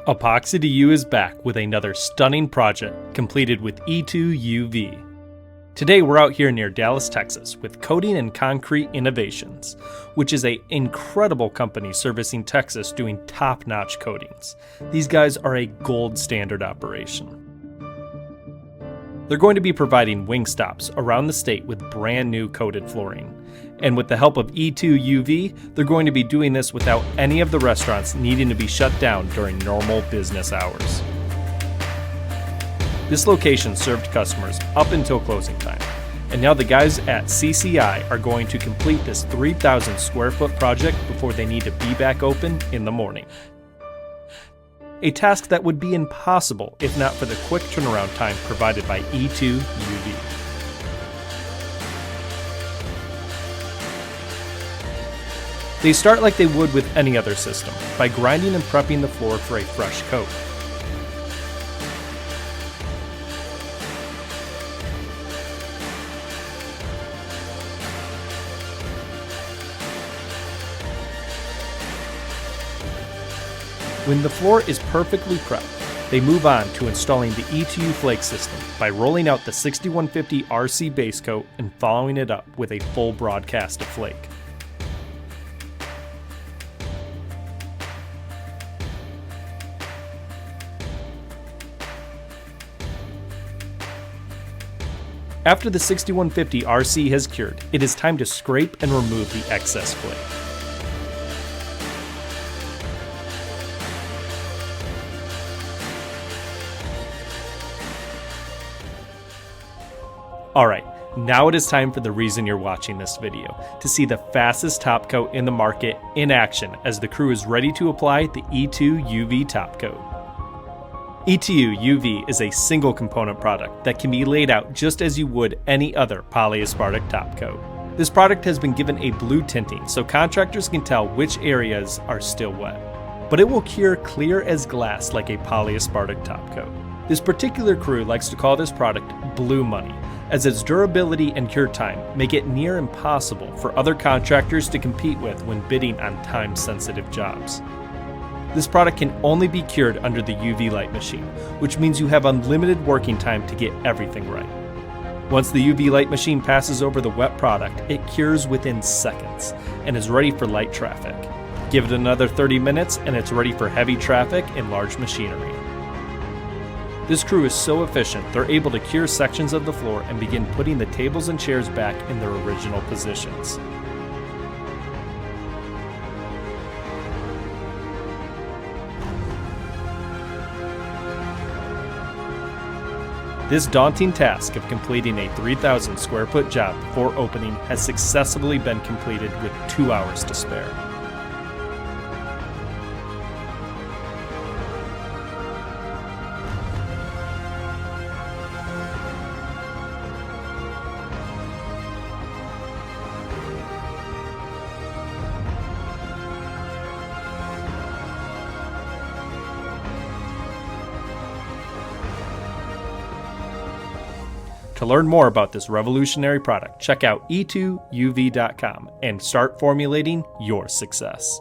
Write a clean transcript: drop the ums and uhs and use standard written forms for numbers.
Epoxy to You is back with another stunning project completed with E2UV. Today we're out here near Dallas, Texas with Coating and Concrete Innovations, which is an incredible company servicing Texas doing top-notch coatings. These guys are a gold standard operation. They're going to be providing Wingstops around the state with brand new coated flooring. And with the help of E2UV, they're going to be doing this without any of the restaurants needing to be shut down during normal business hours. This location served customers up until closing time, and now the guys at CCI are going to complete this 3,000 square foot project before they need to be back open in the morning. A task that would be impossible if not for the quick turnaround time provided by E2UV. They start like they would with any other system, by grinding and prepping the floor for a fresh coat. When the floor is perfectly prepped, they move on to installing the E2U flake system by rolling out the 6150 RC base coat and following it up with a full broadcast of flake. After the 6150 RC has cured, it is time to scrape and remove the excess flake. Alright, now it is time for the reason you're watching this video, to see the fastest top coat in the market in action as the crew is ready to apply the E2UV top coat. E2UV is a single component product that can be laid out just as you would any other polyaspartic top coat. This product has been given a blue tinting so contractors can tell which areas are still wet, but it will cure clear as glass like a polyaspartic top coat. This particular crew likes to call this product blue money, as its durability and cure time make it near impossible for other contractors to compete with when bidding on time-sensitive jobs. This product can only be cured under the UV light machine, which means you have unlimited working time to get everything right. Once the UV light machine passes over the wet product, it cures within seconds and is ready for light traffic. Give it another 30 minutes and it's ready for heavy traffic and large machinery. This crew is so efficient, they're able to cure sections of the floor and begin putting the tables and chairs back in their original positions. This daunting task of completing a 3,000 square foot job before opening has successfully been completed with 2 hours to spare. To learn more about this revolutionary product, check out E2UV.com and start formulating your success.